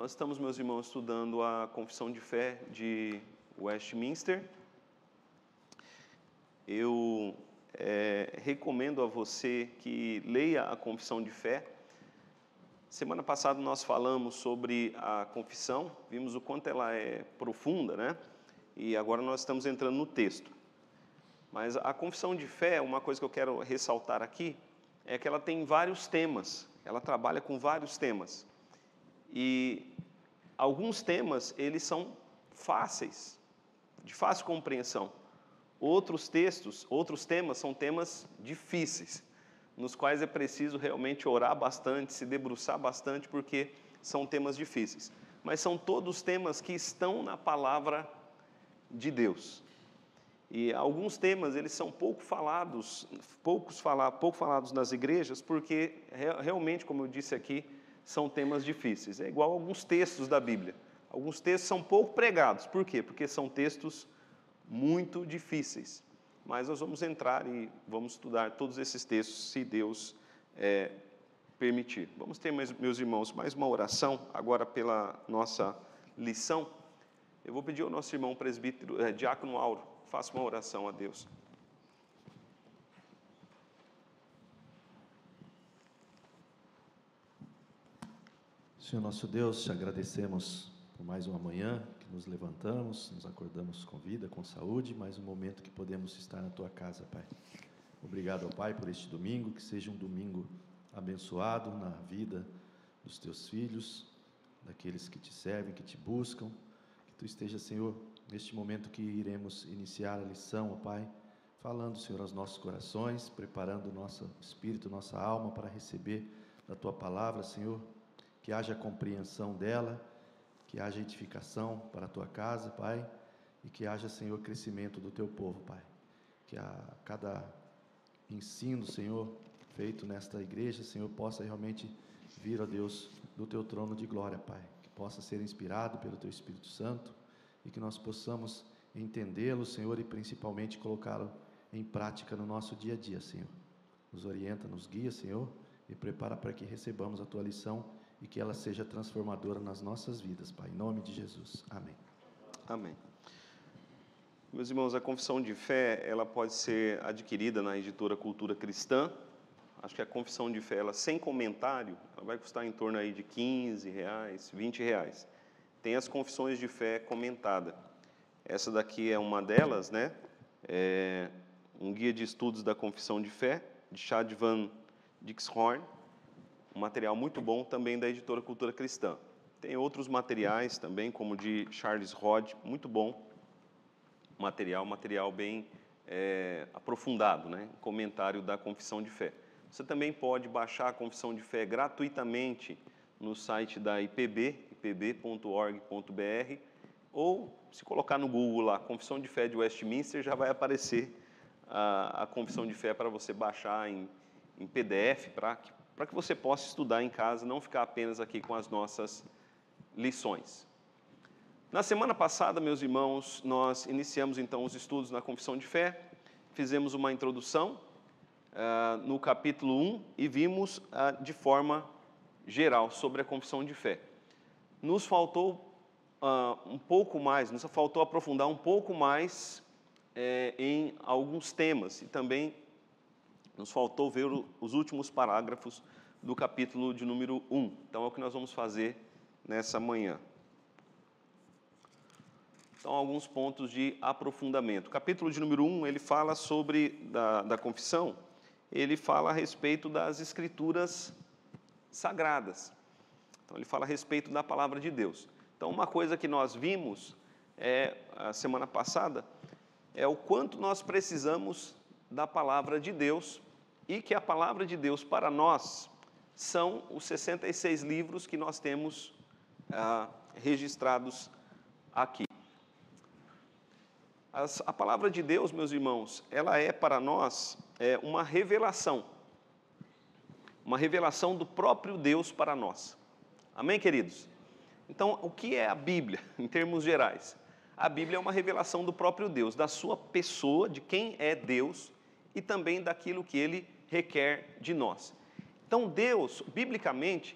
Nós estamos, meus irmãos, estudando a Confissão de Fé de Westminster. Eu recomendo a você que leia a Confissão de Fé. Semana passada nós falamos sobre a confissão, vimos o quanto ela é profunda, né? E agora nós estamos entrando no texto. Mas a Confissão de Fé, uma coisa que eu quero ressaltar aqui, é que ela tem vários temas, ela trabalha com vários temas. E alguns temas, eles são fáceis, de fácil compreensão. Outros temas são temas difíceis, nos quais é preciso realmente orar bastante, se debruçar bastante, porque são temas difíceis. Mas são todos temas que estão na palavra de Deus. E alguns temas, eles são pouco falados nas igrejas, porque realmente, como eu disse aqui, são temas difíceis. É igual a alguns textos da Bíblia. Alguns textos são pouco pregados. Por quê? Porque são textos muito difíceis. Mas nós vamos entrar e vamos estudar todos esses textos, se Deus permitir. Vamos ter, meus irmãos, mais uma oração, agora pela nossa lição. Eu vou pedir ao nosso irmão presbítero, diácono Auro, faça uma oração a Deus. Senhor nosso Deus, te agradecemos por mais uma manhã que nos levantamos, nos acordamos com vida, com saúde, mais um momento que podemos estar na Tua casa, Pai. Obrigado, Pai, por este domingo, que seja um domingo abençoado na vida dos Teus filhos, daqueles que Te servem, que Te buscam, que Tu esteja, Senhor, neste momento que iremos iniciar a lição, Pai, falando, Senhor, aos nossos corações, preparando o nosso espírito, nossa alma para receber da Tua palavra, Senhor, que haja compreensão dela, que haja edificação para a Tua casa, Pai, e que haja, Senhor, crescimento do Teu povo, Pai. Que a cada ensino, Senhor, feito nesta igreja, Senhor, possa realmente vir, ó Deus, do Teu trono de glória, Pai. Que possa ser inspirado pelo Teu Espírito Santo e que nós possamos entendê-lo, Senhor, e principalmente colocá-lo em prática no nosso dia a dia, Senhor. Nos orienta, nos guia, Senhor, e prepara para que recebamos a Tua lição e que ela seja transformadora nas nossas vidas, Pai, em nome de Jesus, amém. Amém. Meus irmãos, a Confissão de Fé, ela pode ser adquirida na editora Cultura Cristã. Acho que a Confissão de Fé, ela sem comentário, ela vai custar em torno aí de R$15, R$20. Tem as Confissões de Fé comentada. Essa daqui é uma delas, né? É um guia de estudos da Confissão de Fé, de Chad Van Dixhoorn. Um material muito bom também da editora Cultura Cristã. Tem outros materiais também, como de Charles Rod, muito bom material bem aprofundado, né? Comentário da Confissão de Fé. Você também pode baixar a Confissão de Fé gratuitamente no site da IPB, ipb.org.br, ou se colocar no Google lá, Confissão de Fé de Westminster, já vai aparecer a Confissão de Fé para você baixar em PDF, para que você possa estudar em casa, não ficar apenas aqui com as nossas lições. Na semana passada, meus irmãos, nós iniciamos então os estudos na Confissão de Fé, fizemos uma introdução no capítulo 1 e vimos de forma geral sobre a Confissão de Fé. Nos faltou um pouco mais, nos faltou aprofundar um pouco mais em alguns temas e também nos faltou ver os últimos parágrafos do capítulo de número 1. Então, é o que nós vamos fazer nessa manhã. Então, alguns pontos de aprofundamento. O capítulo de número 1, ele fala sobre, da confissão, ele fala a respeito das Escrituras Sagradas. Então, ele fala a respeito da Palavra de Deus. Então, uma coisa que nós vimos a semana passada é o quanto nós precisamos da Palavra de Deus e que a Palavra de Deus para nós são os 66 livros que nós temos registrados aqui. A Palavra de Deus, meus irmãos, ela é para nós uma revelação do próprio Deus para nós. Amém, queridos? Então, o que é a Bíblia, em termos gerais? A Bíblia é uma revelação do próprio Deus, da sua pessoa, de quem é Deus e também daquilo que Ele requer de nós. Então, biblicamente,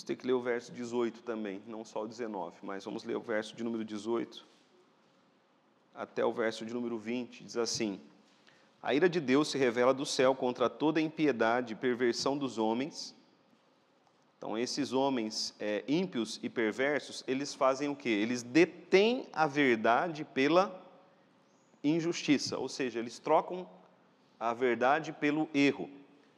Vamos ter que ler o verso 18 também, não só o 19, mas vamos ler o verso de número 18 até o verso de número 20. Diz assim: a ira de Deus se revela do céu contra toda impiedade e perversão dos homens. Então, esses homens ímpios e perversos, eles fazem o quê? Eles detêm a verdade pela injustiça, ou seja, eles trocam a verdade pelo erro.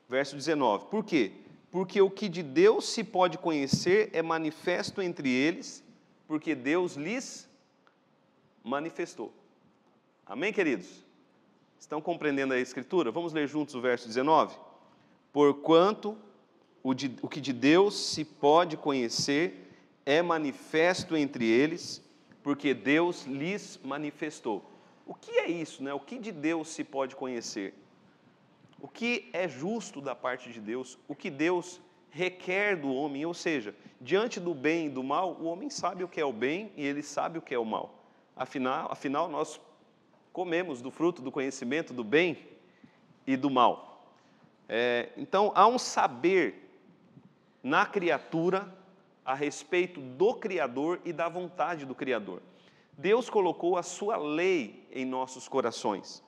Verso 19, por quê? Porque o que de Deus se pode conhecer é manifesto entre eles, porque Deus lhes manifestou. Amém, queridos? Estão compreendendo a Escritura? Vamos ler juntos o verso 19? Porquanto o que de Deus se pode conhecer é manifesto entre eles, porque Deus lhes manifestou. O que é isso, né? O que de Deus se pode conhecer? O que é justo da parte de Deus? O que Deus requer do homem? Ou seja, diante do bem e do mal, o homem sabe o que é o bem e ele sabe o que é o mal. Afinal nós comemos do fruto do conhecimento do bem e do mal. Então, há um saber na criatura a respeito do Criador e da vontade do Criador. Deus colocou a sua lei em nossos corações.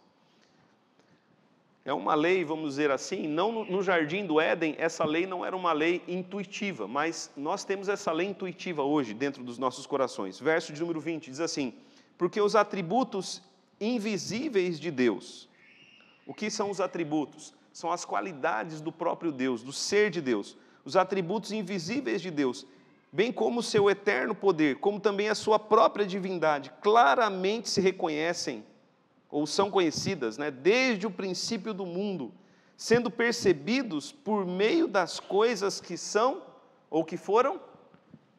É uma lei, vamos dizer assim, não no jardim do Éden, essa lei não era uma lei intuitiva, mas nós temos essa lei intuitiva hoje dentro dos nossos corações. Verso de número 20 diz assim: porque os atributos invisíveis de Deus. O que são os atributos? São as qualidades do próprio Deus, do ser de Deus. Os atributos invisíveis de Deus, bem como o seu eterno poder, como também a sua própria divindade, claramente se reconhecem, ou são conhecidas, né, desde o princípio do mundo, sendo percebidos por meio das coisas que são, ou que foram,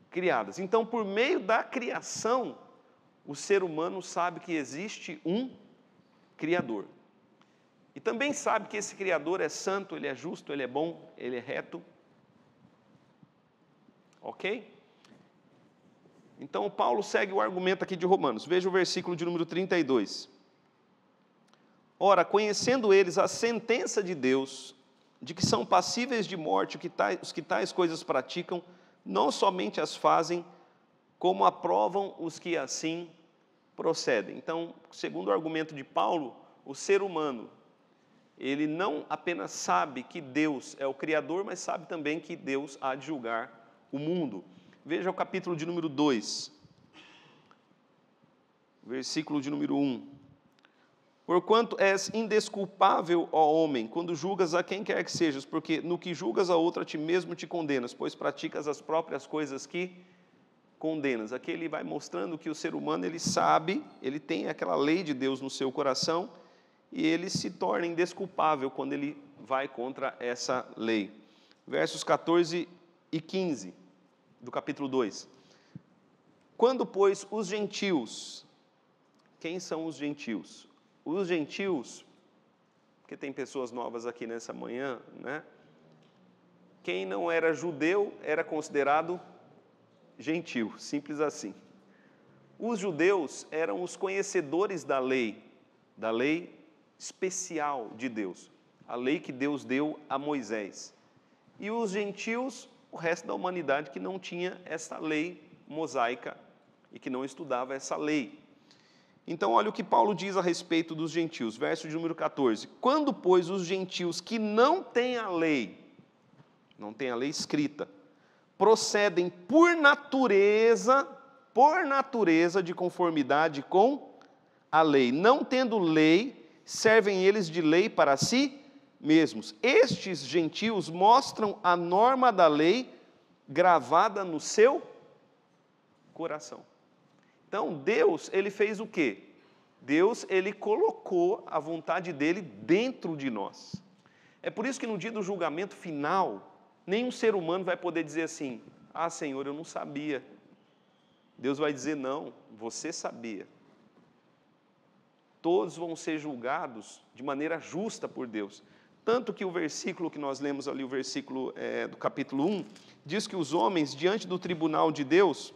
criadas. Então, por meio da criação, o ser humano sabe que existe um Criador. E também sabe que esse Criador é santo, Ele é justo, Ele é bom, Ele é reto. Ok? Então, Paulo segue o argumento aqui de Romanos. Veja o versículo de número 32. Ora, conhecendo eles a sentença de Deus, de que são passíveis de morte os que tais coisas praticam, não somente as fazem, como aprovam os que assim procedem. Então, segundo o argumento de Paulo, o ser humano, ele não apenas sabe que Deus é o Criador, mas sabe também que Deus há de julgar o mundo. Veja o capítulo de número 2, versículo de número 1. Porquanto és indesculpável, ó homem, quando julgas a quem quer que sejas, porque no que julgas a outro, a ti mesmo te condenas, pois praticas as próprias coisas que condenas. Aqui ele vai mostrando que o ser humano, ele sabe, ele tem aquela lei de Deus no seu coração, e ele se torna indesculpável quando ele vai contra essa lei. Versos 14 e 15 do capítulo 2. Quando, pois, os gentios, quem são os gentios? Os gentios, porque tem pessoas novas aqui nessa manhã, né? Quem não era judeu era considerado gentil, simples assim. Os judeus eram os conhecedores da lei especial de Deus, a lei que Deus deu a Moisés. E os gentios, o resto da humanidade que não tinha essa lei mosaica e que não estudava essa lei. Então, olha o que Paulo diz a respeito dos gentios, verso de número 14. Quando, pois, os gentios que não têm a lei escrita, procedem por natureza de conformidade com a lei, não tendo lei, servem eles de lei para si mesmos. Estes gentios mostram a norma da lei gravada no seu coração. Então, Deus, ele fez o quê? Deus, ele colocou a vontade dele dentro de nós. É por isso que no dia do julgamento final, nenhum ser humano vai poder dizer assim: ah, Senhor, eu não sabia. Deus vai dizer: não, você sabia. Todos vão ser julgados de maneira justa por Deus. Tanto que o versículo que nós lemos ali, o versículo do capítulo 1, diz que os homens, diante do tribunal de Deus,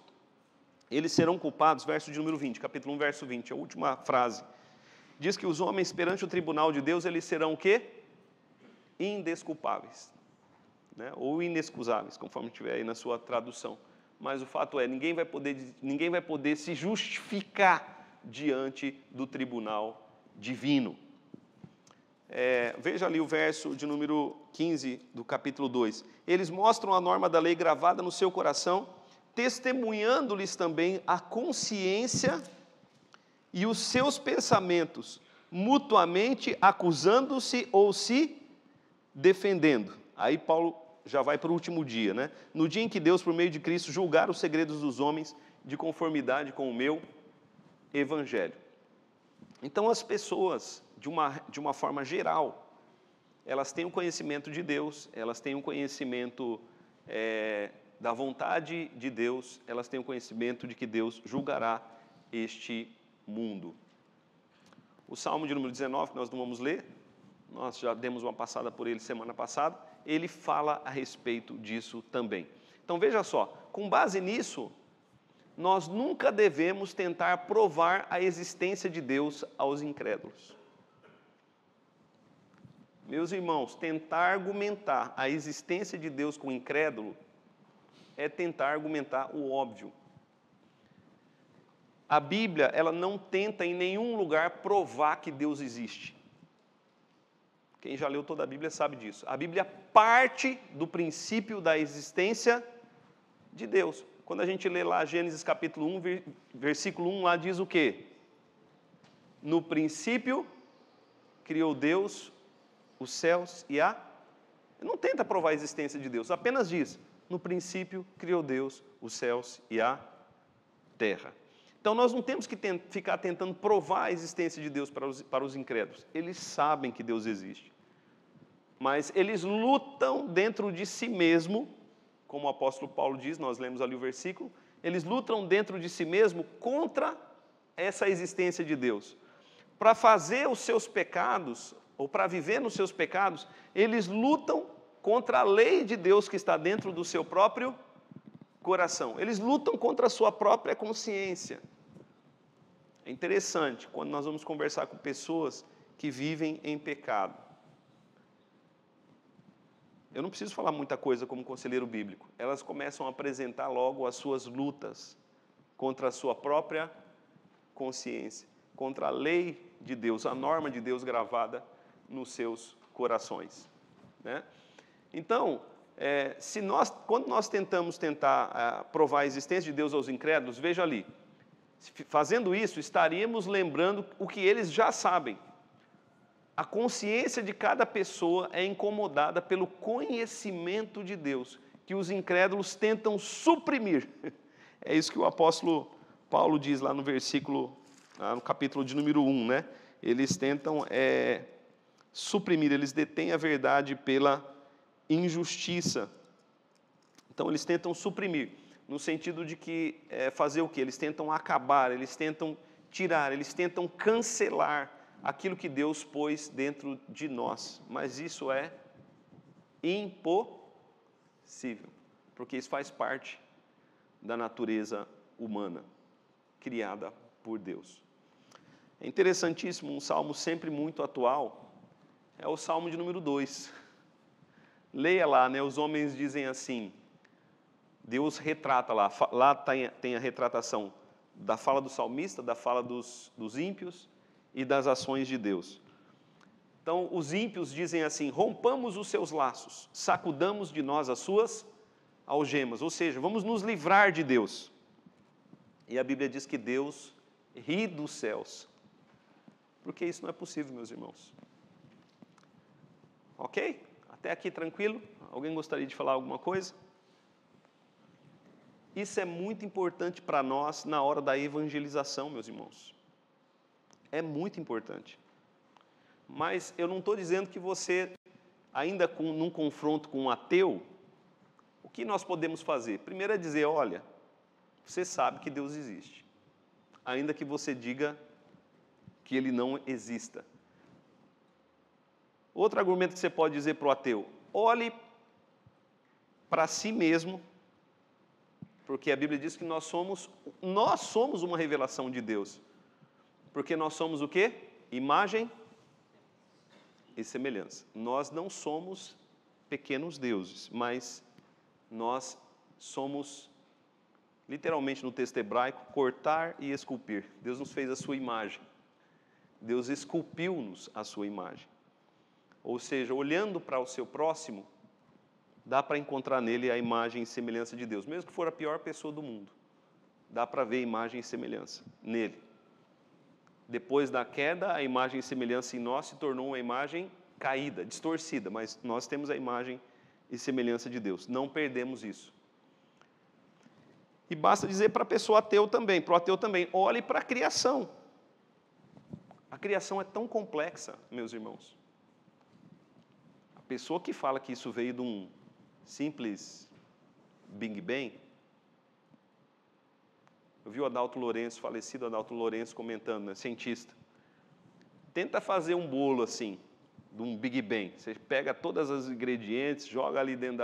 eles serão culpados, verso de número 20, capítulo 1, verso 20, a última frase. Diz que os homens, perante o tribunal de Deus, eles serão o quê? Indesculpáveis. né? Ou inexcusáveis, conforme tiver aí na sua tradução. Mas o fato é, ninguém vai poder se justificar diante do tribunal divino. Veja ali o verso de número 15 do capítulo 2. Eles mostram a norma da lei gravada no seu coração, testemunhando-lhes também a consciência e os seus pensamentos, mutuamente acusando-se ou se defendendo. Aí Paulo já vai para o último dia, né? No dia em que Deus, por meio de Cristo, julgar os segredos dos homens de conformidade com o meu evangelho. Então as pessoas, de uma forma geral, elas têm o conhecimento de Deus, elas têm o conhecimento da vontade de Deus, elas têm o conhecimento de que Deus julgará este mundo. O Salmo de número 19, que nós não vamos ler, nós já demos uma passada por ele semana passada, ele fala a respeito disso também. Então veja só, com base nisso, nós nunca devemos tentar provar a existência de Deus aos incrédulos. Meus irmãos, tentar argumentar a existência de Deus com o incrédulo é tentar argumentar o óbvio. A Bíblia, ela não tenta em nenhum lugar provar que Deus existe. Quem já leu toda a Bíblia sabe disso. A Bíblia parte do princípio da existência de Deus. Quando a gente lê lá Gênesis capítulo 1, versículo 1, lá diz o quê? No princípio, criou Deus os céus e a... Não tenta provar a existência de Deus, apenas diz, no princípio, criou Deus os céus e a terra. Então, nós não temos que ficar tentando provar a existência de Deus para os incrédulos. Eles sabem que Deus existe. Mas eles lutam dentro de si mesmo, como o apóstolo Paulo diz, nós lemos ali o versículo, eles lutam dentro de si mesmo contra essa existência de Deus. Para fazer os seus pecados, ou para viver nos seus pecados, eles lutam contra a lei de Deus que está dentro do seu próprio coração. Eles lutam contra a sua própria consciência. É interessante quando nós vamos conversar com pessoas que vivem em pecado. Eu não preciso falar muita coisa como conselheiro bíblico. Elas começam a apresentar logo as suas lutas contra a sua própria consciência, contra a lei de Deus, a norma de Deus gravada nos seus corações, né? Então, quando nós tentar provar a existência de Deus aos incrédulos, veja ali, fazendo isso, estaríamos lembrando o que eles já sabem. A consciência de cada pessoa é incomodada pelo conhecimento de Deus, que os incrédulos tentam suprimir. É isso que o apóstolo Paulo diz lá no versículo, no capítulo de número 1, né? Eles tentam suprimir, eles detêm a verdade pela injustiça. Então, eles tentam suprimir, no sentido de que fazer o quê? Eles tentam acabar, eles tentam tirar, eles tentam cancelar aquilo que Deus pôs dentro de nós. Mas isso é impossível, porque isso faz parte da natureza humana, criada por Deus. É interessantíssimo, um salmo sempre muito atual, é o salmo de número 2. Leia lá, né? Os homens dizem assim, Deus retrata lá tem a retratação da fala do salmista, da fala dos ímpios e das ações de Deus. Então, os ímpios dizem assim, rompamos os seus laços, sacudamos de nós as suas algemas, ou seja, vamos nos livrar de Deus. E a Bíblia diz que Deus ri dos céus, porque isso não é possível, meus irmãos. Ok? Até aqui tranquilo? Alguém gostaria de falar alguma coisa? Isso é muito importante para nós na hora da evangelização, meus irmãos. É muito importante. Mas eu não estou dizendo que você, ainda num confronto com um ateu, o que nós podemos fazer? Primeiro é dizer, olha, você sabe que Deus existe, ainda que você diga que Ele não exista. Outro argumento que você pode dizer para o ateu, olhe para si mesmo, porque a Bíblia diz que nós somos uma revelação de Deus. Porque nós somos o quê? Imagem e semelhança. Nós não somos pequenos deuses, mas nós somos, literalmente no texto hebraico, cortar e esculpir. Deus nos fez a sua imagem. Deus esculpiu-nos a sua imagem. Ou seja, olhando para o seu próximo, dá para encontrar nele a imagem e semelhança de Deus. Mesmo que for a pior pessoa do mundo, dá para ver a imagem e semelhança nele. Depois da queda, a imagem e semelhança em nós se tornou uma imagem caída, distorcida, mas nós temos a imagem e semelhança de Deus. Não perdemos isso. E basta dizer para a pessoa ateu também, para o ateu também, olhe para a criação. A criação é tão complexa, meus irmãos. A pessoa que fala que isso veio de um simples Big Bang, eu vi o Adalto Lourenço, falecido Adalto Lourenço, comentando, né, cientista. Tenta fazer um bolo assim, de um Big Bang. Você pega todos os ingredientes, joga ali dentro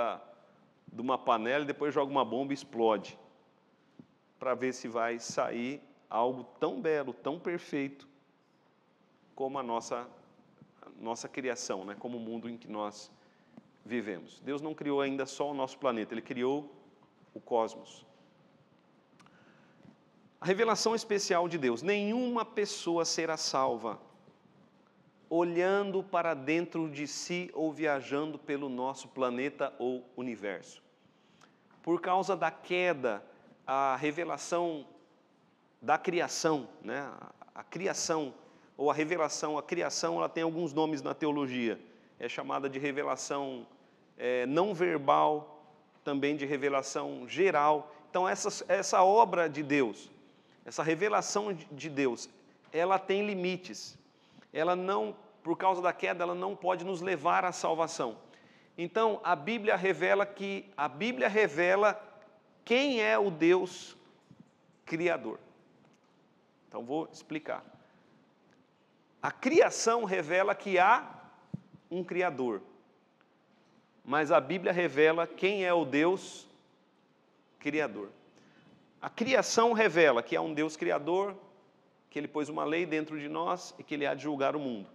de uma panela e depois joga uma bomba e explode. Para ver se vai sair algo tão belo, tão perfeito, como a nossa criação, né? Como o mundo em que nós vivemos. Deus não criou ainda só o nosso planeta, Ele criou o cosmos. A revelação especial de Deus. Nenhuma pessoa será salva olhando para dentro de si ou viajando pelo nosso planeta ou universo. Por causa da queda, a revelação da criação, né? A criação ou a revelação, a criação, ela tem alguns nomes na teologia. É chamada de revelação não verbal, também de revelação geral. Então, essa obra de Deus, essa revelação de Deus, ela tem limites. Ela não, por causa da queda, ela não pode nos levar à salvação. Então, a Bíblia revela quem é o Deus Criador. Então, vou explicar. A criação revela que há um Criador, mas a Bíblia revela quem é o Deus Criador. A criação revela que há um Deus Criador, que Ele pôs uma lei dentro de nós e que Ele há de julgar o mundo.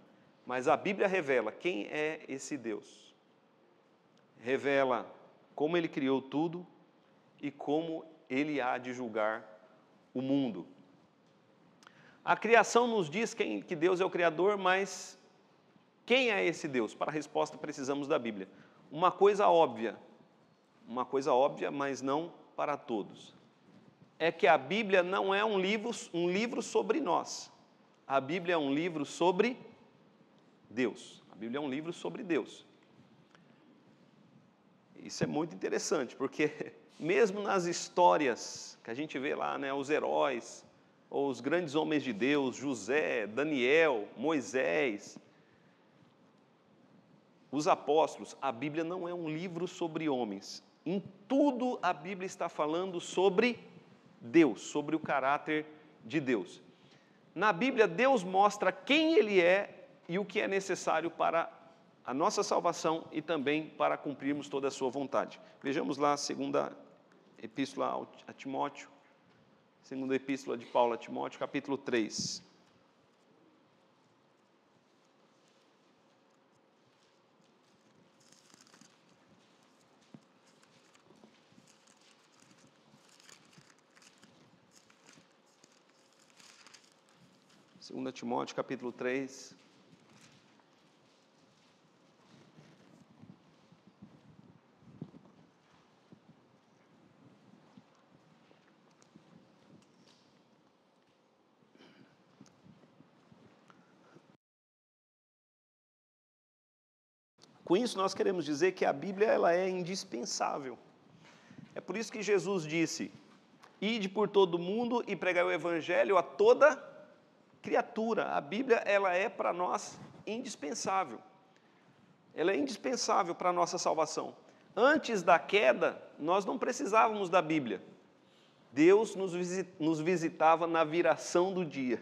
Mas a Bíblia revela quem é esse Deus. Revela como Ele criou tudo e como Ele há de julgar o mundo. A criação nos diz que Deus é o Criador, mas quem é esse Deus? Para a resposta precisamos da Bíblia. Uma coisa óbvia, mas não para todos, é que a Bíblia não é um livro sobre nós. A Bíblia é um livro sobre Deus. A Bíblia é um livro sobre Deus. Isso é muito interessante, porque mesmo nas histórias que a gente vê lá, né, os heróis, ou os grandes homens de Deus, José, Daniel, Moisés, os apóstolos, a Bíblia não é um livro sobre homens. Em tudo a Bíblia está falando sobre Deus, sobre o caráter de Deus. Na Bíblia, Deus mostra quem Ele é e o que é necessário para a nossa salvação e também para cumprirmos toda a sua vontade. Vejamos lá a segunda epístola a Timóteo, segunda epístola de Paulo a Timóteo, capítulo 3. Segunda Timóteo, capítulo 3. Com isso, nós queremos dizer que a Bíblia ela é indispensável. É por isso que Jesus disse, ide por todo o mundo e pregai o Evangelho a toda criatura. A Bíblia ela é para nós indispensável. Ela é indispensável para a nossa salvação. Antes da queda, nós não precisávamos da Bíblia. Deus nos visitava na viração do dia.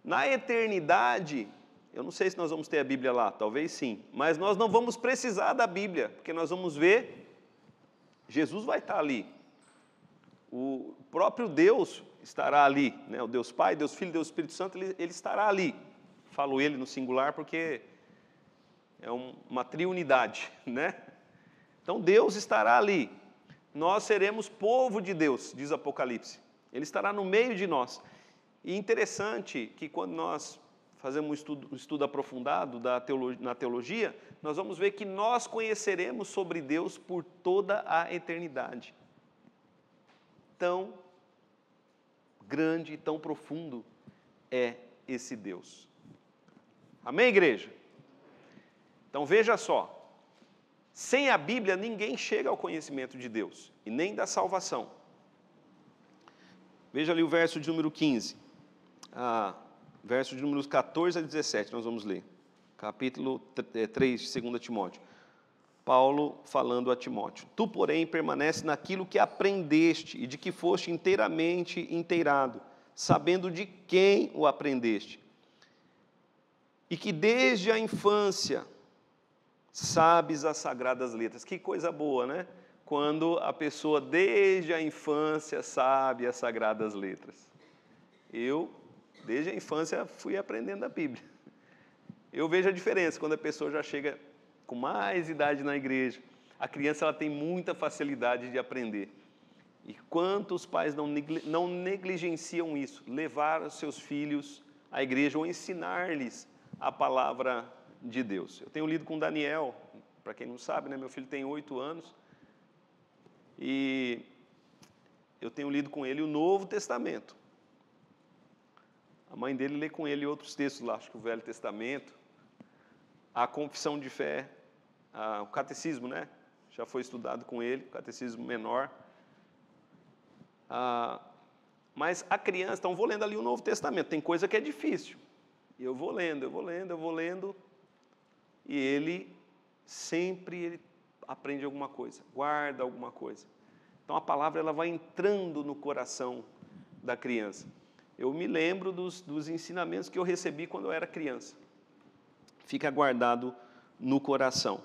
Na eternidade, eu não sei se nós vamos ter a Bíblia lá, talvez sim, mas nós não vamos precisar da Bíblia, porque nós vamos ver, Jesus vai estar ali. O próprio Deus estará ali, né? O Deus Pai, Deus Filho, Deus Espírito Santo, ele estará ali. Falo ele no singular porque é uma triunidade, né? Então Deus estará ali. Nós seremos povo de Deus, diz Apocalipse. Ele estará no meio de nós. E interessante que quando nós fazemos um estudo aprofundado na teologia, nós vamos ver que nós conheceremos sobre Deus por toda a eternidade. Tão grande e tão profundo é esse Deus. Amém, igreja? Então veja só, sem a Bíblia ninguém chega ao conhecimento de Deus, e nem da salvação. Veja ali o verso de número 15, verso de números 14 a 17, nós vamos ler. Capítulo 3 de 2 Timóteo. Paulo falando a Timóteo: Tu, porém, permanece naquilo que aprendeste e de que foste inteiramente inteirado, sabendo de quem o aprendeste, e que desde a infância sabes as sagradas letras. Que coisa boa, né? Quando a pessoa desde a infância sabe as sagradas letras. Eu, desde a infância, fui aprendendo a Bíblia. Eu vejo a diferença quando a pessoa já chega com mais idade na igreja. A criança ela tem muita facilidade de aprender. E quantos pais não negligenciam isso? Levar os seus filhos à igreja ou ensinar-lhes a palavra de Deus. Eu tenho lido com Daniel, para quem não sabe, né, meu filho tem 8 anos, e eu tenho lido com ele o Novo Testamento. A mãe dele lê com ele outros textos lá, acho que o Velho Testamento, a confissão de fé, o catecismo, né? Já foi estudado com ele, o catecismo menor. Mas a criança, então vou lendo ali o Novo Testamento, tem coisa que é difícil. E eu vou lendo, e ele sempre aprende alguma coisa, guarda alguma coisa. Então a palavra ela vai entrando no coração da criança. Eu me lembro dos ensinamentos que eu recebi quando eu era criança. Fica guardado no coração.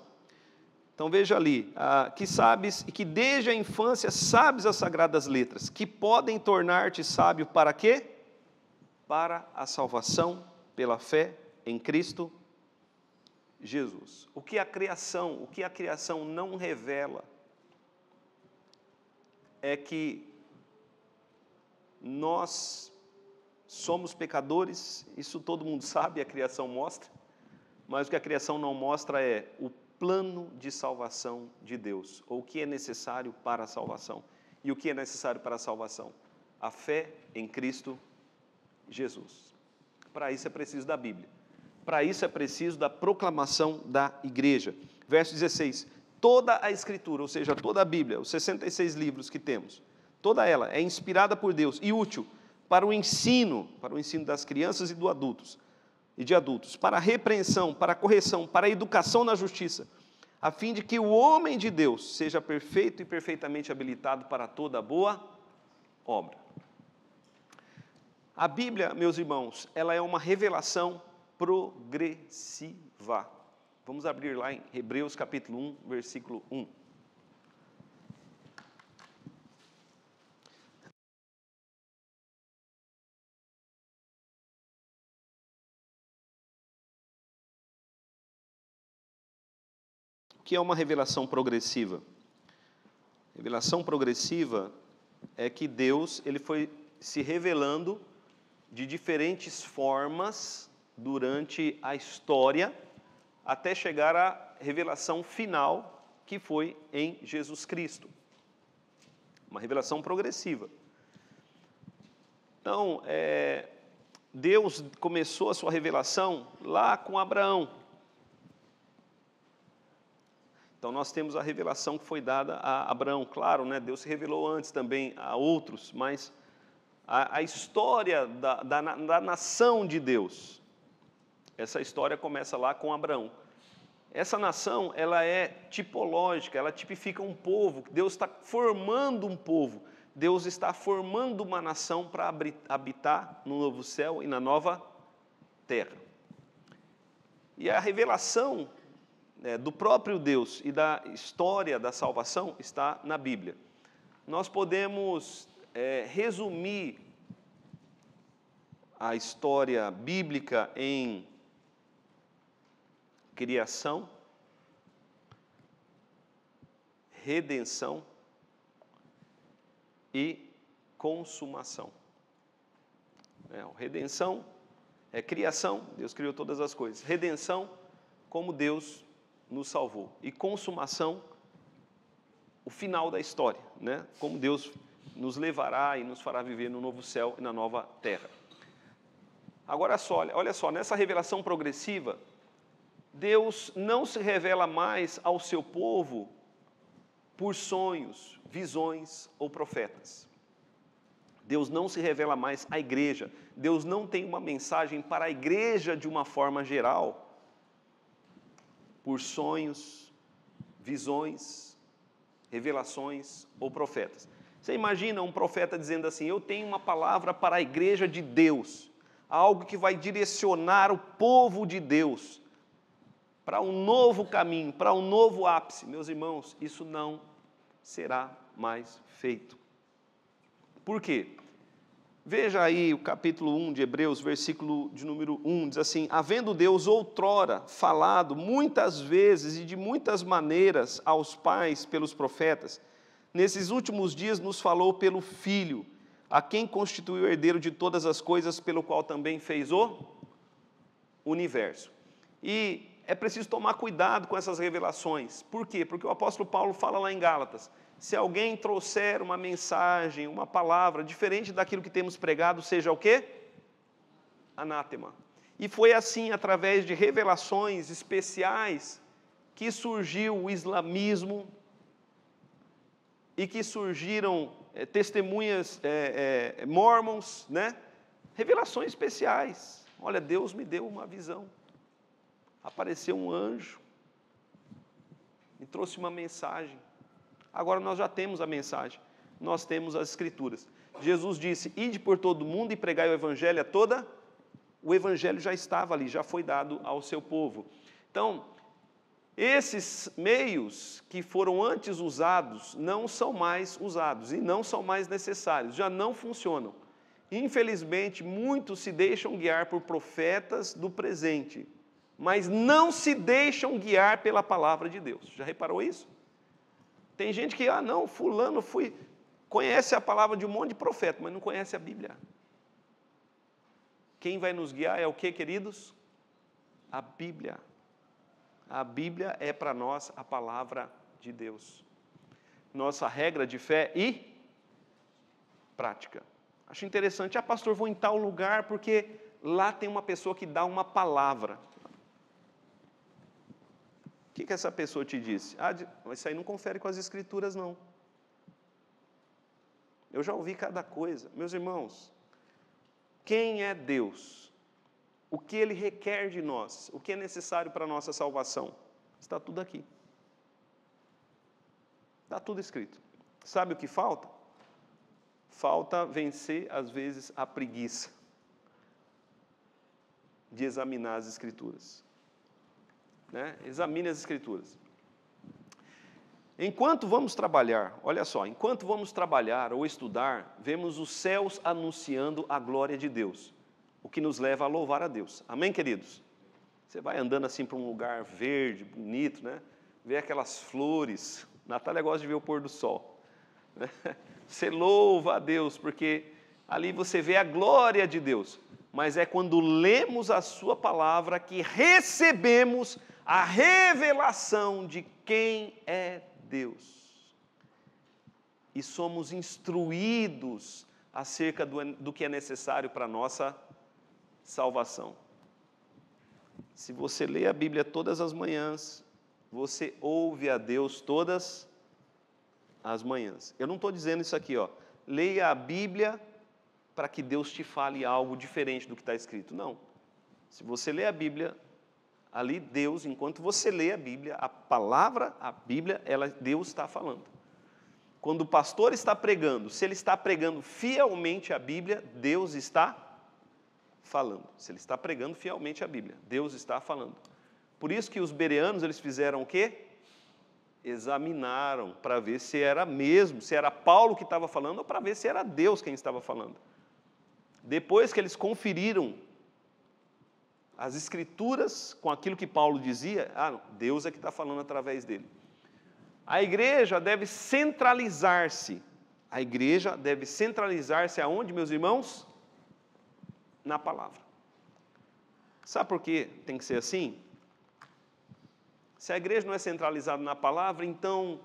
Então veja ali, que sabes e que desde a infância sabes as sagradas letras, que podem tornar-te sábio para quê? Para a salvação pela fé em Cristo Jesus. O que a criação não revela é que nós somos pecadores, isso todo mundo sabe, a criação mostra, mas o que a criação não mostra é o plano de salvação de Deus, ou o que é necessário para a salvação. E o que é necessário para a salvação? A fé em Cristo Jesus. Para isso é preciso da Bíblia. Para isso é preciso da proclamação da igreja. Verso 16. Toda a Escritura, ou seja, toda a Bíblia, os 66 livros que temos, toda ela é inspirada por Deus e útil para o ensino das crianças e de adultos, para a repreensão, para a correção, para a educação na justiça, a fim de que o homem de Deus seja perfeito e perfeitamente habilitado para toda boa obra. A Bíblia, meus irmãos, ela é uma revelação progressiva. Vamos abrir lá em Hebreus capítulo 1, versículo 1. O que é uma revelação progressiva? Revelação progressiva é que Deus ele foi se revelando de diferentes formas durante a história, até chegar à revelação final, que foi em Jesus Cristo. Uma revelação progressiva. Então, Deus começou a sua revelação lá com Abraão. Então, nós temos a revelação que foi dada a Abraão. Claro, né, Deus se revelou antes também a outros, mas a história da nação de Deus, essa história começa lá com Abraão. Essa nação, ela é tipológica, ela tipifica um povo. Deus está formando um povo. Deus está formando uma nação para habitar no novo céu e na nova terra. E a revelação do próprio Deus e da história da salvação está na Bíblia. Nós podemos resumir a história bíblica em criação, redenção e consumação. Redenção é criação, Deus criou todas as coisas. Redenção, como Deus nos salvou. E consumação, o final da história, né? Como Deus nos levará e nos fará viver no novo céu e na nova terra. Agora olha só, nessa revelação progressiva, Deus não se revela mais ao seu povo por sonhos, visões ou profetas. Deus não se revela mais à igreja. Deus não tem uma mensagem para a igreja de uma forma geral, por sonhos, visões, revelações ou profetas. Você imagina um profeta dizendo assim: eu tenho uma palavra para a igreja de Deus, algo que vai direcionar o povo de Deus para um novo caminho, para um novo ápice. Meus irmãos, isso não será mais feito. Por quê? Veja aí o capítulo 1 de Hebreus, versículo de número 1, diz assim: havendo Deus outrora falado muitas vezes e de muitas maneiras aos pais pelos profetas, nesses últimos dias nos falou pelo Filho, a quem constituiu o herdeiro de todas as coisas, pelo qual também fez o universo. E é preciso tomar cuidado com essas revelações. Por quê? Porque o apóstolo Paulo fala lá em Gálatas: se alguém trouxer uma mensagem, uma palavra diferente daquilo que temos pregado, seja o quê? Anátema. E foi assim, através de revelações especiais, que surgiu o islamismo e que surgiram testemunhas mormons, né? Revelações especiais. Olha, Deus me deu uma visão. Apareceu um anjo, me trouxe uma mensagem. Agora nós já temos a mensagem, nós temos as Escrituras. Jesus disse: ide por todo o mundo e pregai o Evangelho a toda. O Evangelho já estava ali, já foi dado ao seu povo. Então, esses meios que foram antes usados não são mais usados e não são mais necessários, já não funcionam. Infelizmente, muitos se deixam guiar por profetas do presente, mas não se deixam guiar pela palavra de Deus. Já reparou isso? Tem gente que, não, fulano conhece a palavra de um monte de profeta, mas não conhece a Bíblia. Quem vai nos guiar é o que, queridos? A Bíblia. A Bíblia é para nós a palavra de Deus. Nossa regra de fé e prática. Acho interessante, pastor, vou em tal lugar porque lá tem uma pessoa que dá uma palavra. O que essa pessoa te disse? Isso aí não confere com as Escrituras, não. Eu já ouvi cada coisa. Meus irmãos, quem é Deus? O que Ele requer de nós? O que é necessário para a nossa salvação? Está tudo aqui. Está tudo escrito. Sabe o que falta? Falta vencer, às vezes, a preguiça de examinar as Escrituras. Examine as Escrituras. Enquanto vamos trabalhar, olha só, enquanto vamos trabalhar ou estudar, vemos os céus anunciando a glória de Deus, o que nos leva a louvar a Deus. Amém, queridos? Você vai andando assim para um lugar verde, bonito, né? Vê aquelas flores. Natália gosta de ver o pôr do sol. Você louva a Deus, porque ali você vê a glória de Deus. Mas é quando lemos a sua palavra que recebemos a revelação de quem é Deus. E somos instruídos acerca do que é necessário para a nossa salvação. Se você lê a Bíblia todas as manhãs, você ouve a Deus todas as manhãs. Eu não estou dizendo isso aqui, leia a Bíblia para que Deus te fale algo diferente do que está escrito. Não. Se você lê a Bíblia, ali Deus, enquanto você lê a Bíblia, a palavra, a Bíblia, Deus está falando. Quando o pastor está pregando, se ele está pregando fielmente a Bíblia, Deus está falando. Se ele está pregando fielmente a Bíblia, Deus está falando. Por isso que os bereanos, eles fizeram o quê? Examinaram para ver se era mesmo, se era Paulo que estava falando, ou para ver se era Deus quem estava falando. Depois que eles conferiram as Escrituras com aquilo que Paulo dizia, Deus é que está falando através dele. A igreja deve centralizar-se. A igreja deve centralizar-se aonde, meus irmãos? Na palavra. Sabe por que tem que ser assim? Se a igreja não é centralizada na palavra, então,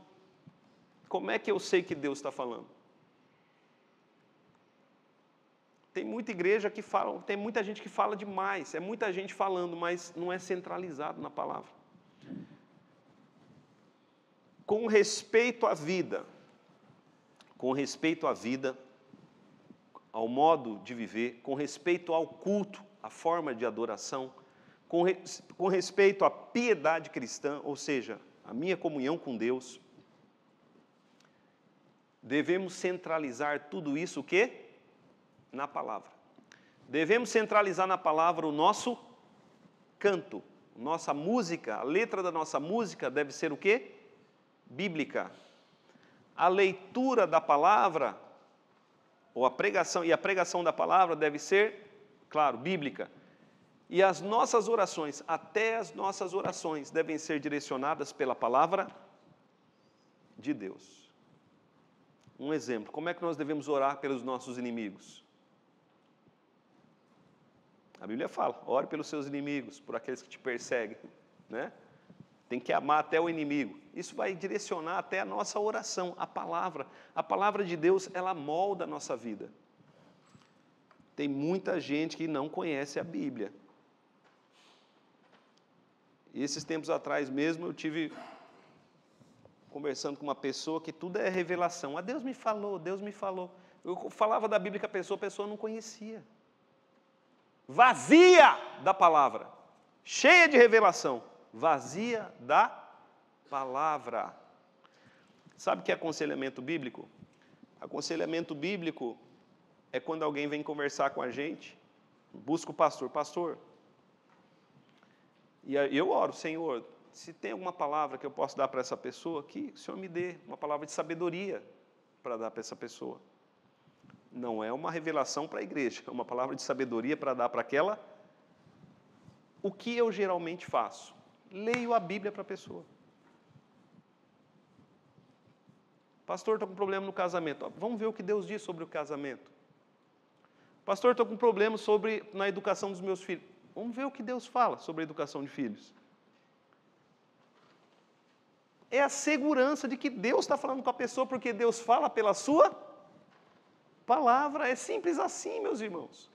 como é que eu sei que Deus está falando? Tem muita igreja que fala, tem muita gente que fala demais, é muita gente falando, mas não é centralizado na palavra. Com respeito à vida, ao modo de viver, com respeito ao culto, à forma de adoração, com respeito à piedade cristã, ou seja, a minha comunhão com Deus, devemos centralizar tudo isso o quê? Na palavra. Devemos centralizar na palavra o nosso canto, nossa música, a letra da nossa música deve ser o quê? Bíblica. A leitura da palavra, ou a pregação da palavra deve ser, claro, bíblica. E as nossas orações, até as nossas orações, devem ser direcionadas pela palavra de Deus. Um exemplo, como é que nós devemos orar pelos nossos inimigos? A Bíblia fala, ore pelos seus inimigos, por aqueles que te perseguem, né? Tem que amar até o inimigo. Isso vai direcionar até a nossa oração, a palavra de Deus, ela molda a nossa vida. Tem muita gente que não conhece a Bíblia. E esses tempos atrás mesmo eu tive conversando com uma pessoa que tudo é revelação. Deus me falou, Deus me falou. Eu falava da Bíblia com a pessoa não conhecia. Vazia da palavra, cheia de revelação, vazia da palavra. Sabe o que é aconselhamento bíblico? Aconselhamento bíblico é quando alguém vem conversar com a gente, busca o pastor, e eu oro, Senhor, se tem alguma palavra que eu posso dar para essa pessoa, que o Senhor me dê uma palavra de sabedoria para dar para essa pessoa. Não é uma revelação para a igreja, é uma palavra de sabedoria para dar para aquela. O que eu geralmente faço? Leio a Bíblia para a pessoa. Pastor, estou com problema no casamento. Vamos ver o que Deus diz sobre o casamento. Pastor, estou com problema na educação dos meus filhos. Vamos ver o que Deus fala sobre a educação de filhos. É a segurança de que Deus está falando com a pessoa, porque Deus fala pela sua palavra. É simples assim, meus irmãos.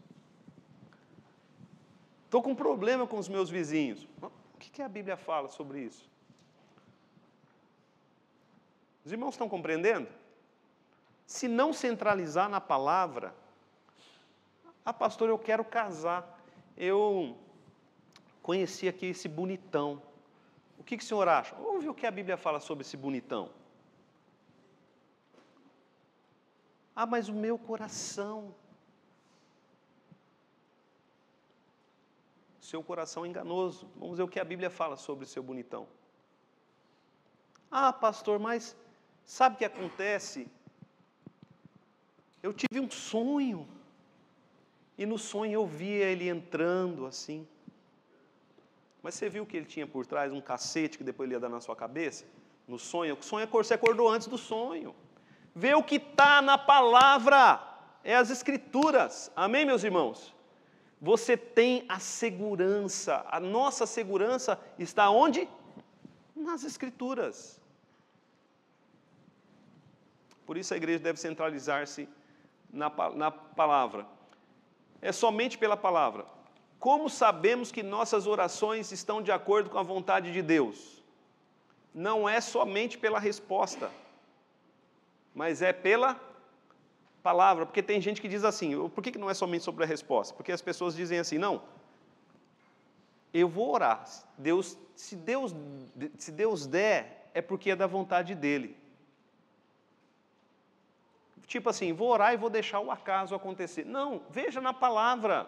Estou com problema com os meus vizinhos. O que a Bíblia fala sobre isso? Os irmãos estão compreendendo? Se não centralizar na palavra, pastor, eu quero casar. Eu conheci aqui esse bonitão. O que o senhor acha? Vamos ver o que a Bíblia fala sobre esse bonitão. Mas o meu coração. Seu coração é enganoso. Vamos ver o que a Bíblia fala sobre o seu bonitão. Pastor, mas sabe o que acontece? Eu tive um sonho. E no sonho eu via ele entrando assim. Mas você viu que ele tinha por trás um cacete que depois ele ia dar na sua cabeça? No sonho? O sonho você acordou antes do sonho. Vê o que está na palavra. É as Escrituras. Amém, meus irmãos? Você tem a segurança. A nossa segurança está onde? Nas Escrituras. Por isso a igreja deve centralizar-se na palavra. É somente pela palavra. Como sabemos que nossas orações estão de acordo com a vontade de Deus? Não é somente pela resposta, mas é pela palavra. Porque tem gente que diz assim, por que não é somente sobre a resposta? Porque as pessoas dizem assim, não, eu vou orar, se Deus der, é porque é da vontade dEle. Tipo assim, vou orar e vou deixar o acaso acontecer. Não, veja na palavra.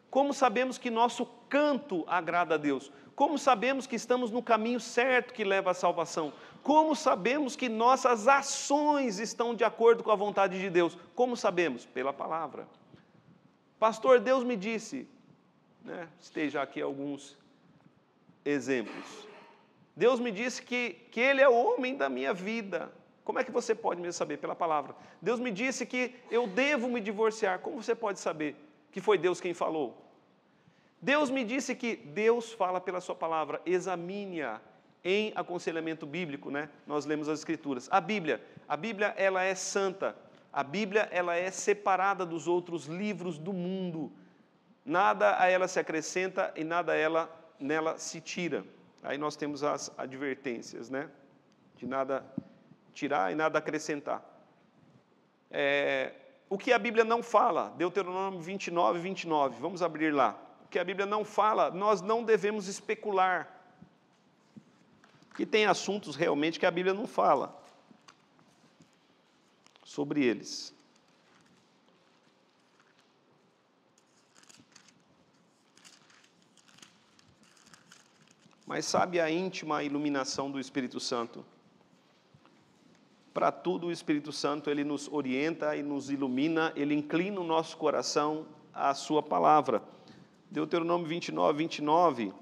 Como sabemos que nosso canto agrada a Deus? Como sabemos que estamos no caminho certo que leva à salvação? Como sabemos que nossas ações estão de acordo com a vontade de Deus? Como sabemos? Pela palavra. Pastor, Deus me disse. né? Esteja aqui alguns exemplos. Deus me disse que Ele é o homem da minha vida. Como é que você pode me saber? Pela palavra. Deus me disse que eu devo me divorciar. Como você pode saber que foi Deus quem falou? Deus me disse que Deus fala pela sua palavra. Examine-a em aconselhamento bíblico, né? Nós lemos as Escrituras. A Bíblia ela é santa. A Bíblia ela é separada dos outros livros do mundo. Nada a ela se acrescenta e nada nela se tira. Aí nós temos as advertências, né? De nada tirar e nada acrescentar. O que a Bíblia não fala, Deuteronômio 29, 29, vamos abrir lá. O que a Bíblia não fala, nós não devemos especular. Que tem assuntos realmente que a Bíblia não fala sobre eles. Mas sabe a íntima iluminação do Espírito Santo? Para tudo o Espírito Santo, ele nos orienta e nos ilumina, ele inclina o nosso coração à sua palavra. Deuteronômio 29, 29,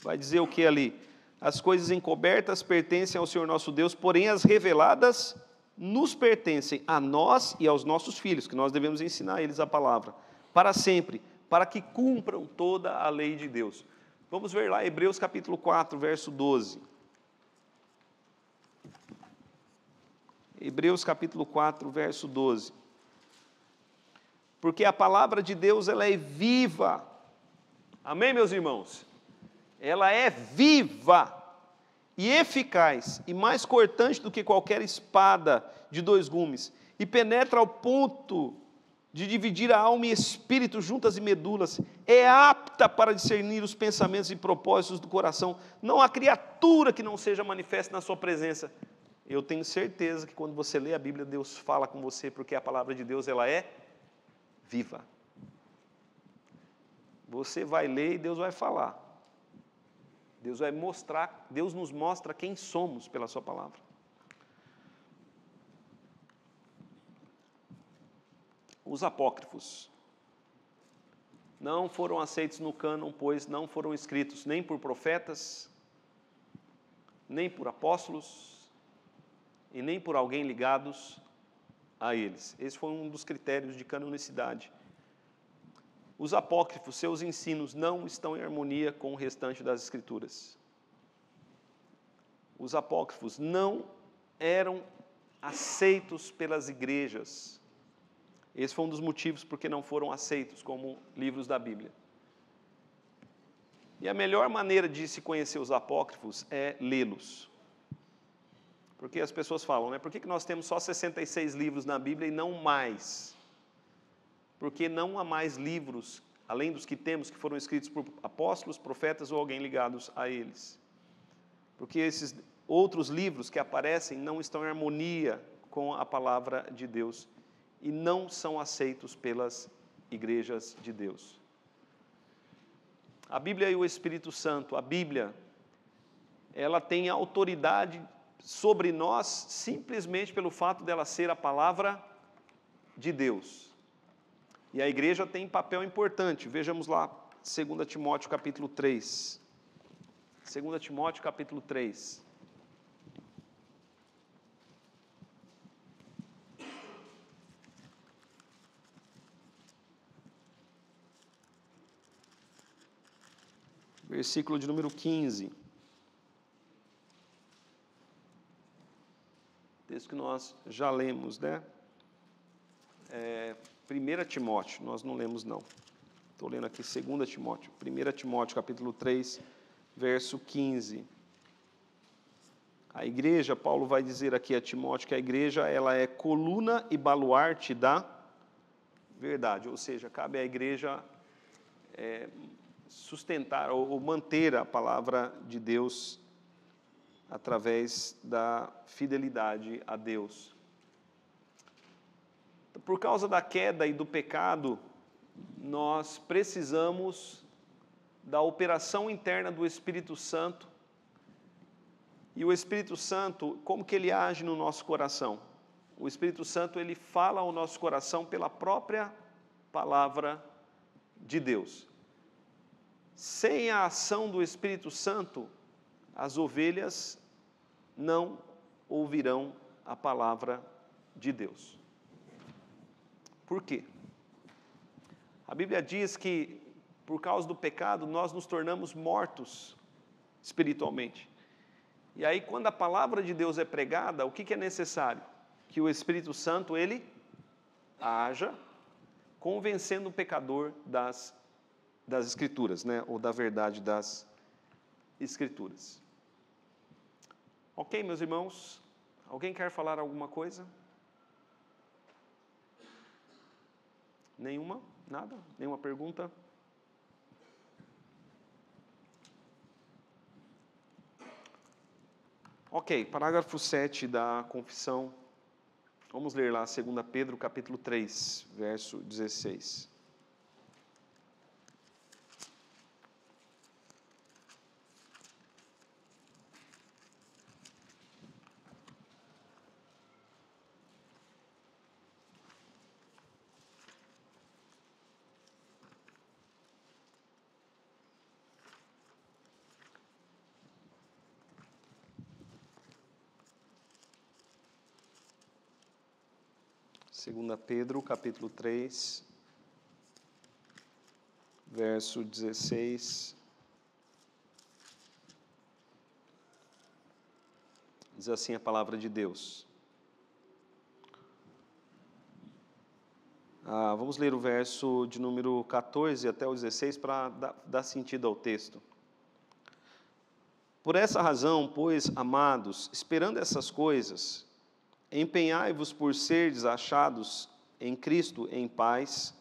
vai dizer o que ali? As coisas encobertas pertencem ao Senhor nosso Deus, porém as reveladas nos pertencem a nós e aos nossos filhos, que nós devemos ensinar a eles a palavra, para sempre, para que cumpram toda a lei de Deus. Vamos ver lá, Hebreus capítulo 4, verso 12. Hebreus capítulo 4, verso 12. Porque a palavra de Deus, ela é viva. Amém, meus irmãos? Ela é viva e eficaz e mais cortante do que qualquer espada de dois gumes e penetra ao ponto de dividir a alma e espírito, juntas e medulas, é apta para discernir os pensamentos e propósitos do coração. Não há criatura que não seja manifesta na sua presença. Eu tenho certeza que quando você lê a Bíblia, Deus fala com você, porque a palavra de Deus, ela é viva. Você vai ler e Deus vai falar. Deus vai mostrar, Deus nos mostra quem somos pela sua palavra. Os apócrifos não foram aceitos no cânon, pois não foram escritos nem por profetas, nem por apóstolos, e nem por alguém ligados a eles. Esse foi um dos critérios de canonicidade. Os apócrifos, seus ensinos não estão em harmonia com o restante das Escrituras. Os apócrifos não eram aceitos pelas igrejas. Esse foi um dos motivos porque não foram aceitos como livros da Bíblia. E a melhor maneira de se conhecer os apócrifos é lê-los. Porque as pessoas falam, né? Por que nós temos só 66 livros na Bíblia e não mais? Porque não há mais livros, além dos que temos, que foram escritos por apóstolos, profetas ou alguém ligados a eles. Porque esses outros livros que aparecem não estão em harmonia com a palavra de Deus e não são aceitos pelas igrejas de Deus. A Bíblia e o Espírito Santo, a Bíblia, ela tem autoridade sobre nós simplesmente pelo fato dela ser a palavra de Deus. E a igreja tem papel importante. Vejamos lá, 2 Timóteo capítulo 3. 2 Timóteo capítulo 3. Versículo de número 15. Texto que nós já lemos, né? 1 Timóteo, nós não lemos não. Estou lendo aqui 2 Timóteo. 1 Timóteo, capítulo 3, verso 15. A igreja, Paulo vai dizer aqui a Timóteo que a igreja, ela é coluna e baluarte da verdade. Ou seja, cabe à igreja sustentar ou manter a palavra de Deus através da fidelidade a Deus. Por causa da queda e do pecado, nós precisamos da operação interna do Espírito Santo. E o Espírito Santo, como que ele age no nosso coração? O Espírito Santo, ele fala ao nosso coração pela própria palavra de Deus. Sem a ação do Espírito Santo, as ovelhas não ouvirão a palavra de Deus. Por quê? A Bíblia diz que, por causa do pecado, nós nos tornamos mortos espiritualmente. E aí, quando a palavra de Deus é pregada, o que é necessário? Que o Espírito Santo, ele haja, convencendo o pecador das Escrituras, né? Ou da verdade das Escrituras. Ok, meus irmãos? Alguém quer falar alguma coisa? Nenhuma? Nada? Nenhuma pergunta? Ok, parágrafo 7 da confissão. Vamos ler lá 2 Pedro, capítulo 3, verso 16. Segunda Pedro, capítulo 3, verso 16. Diz assim a palavra de Deus. Vamos ler o verso de número 14 até o 16 para dar sentido ao texto. Por essa razão, pois, amados, esperando essas coisas, empenhai-vos por serdes achados em Cristo em paz,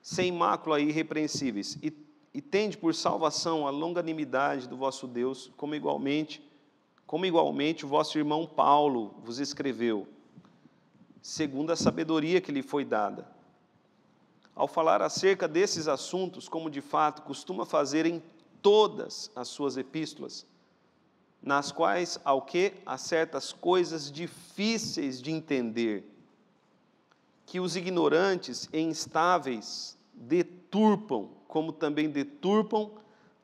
sem mácula e irrepreensíveis, e tende por salvação a longanimidade do vosso Deus, como igualmente o vosso irmão Paulo vos escreveu, segundo a sabedoria que lhe foi dada. Ao falar acerca desses assuntos, como de fato costuma fazer em todas as suas epístolas, nas quais, há certas coisas difíceis de entender, que os ignorantes e instáveis deturpam, como também deturpam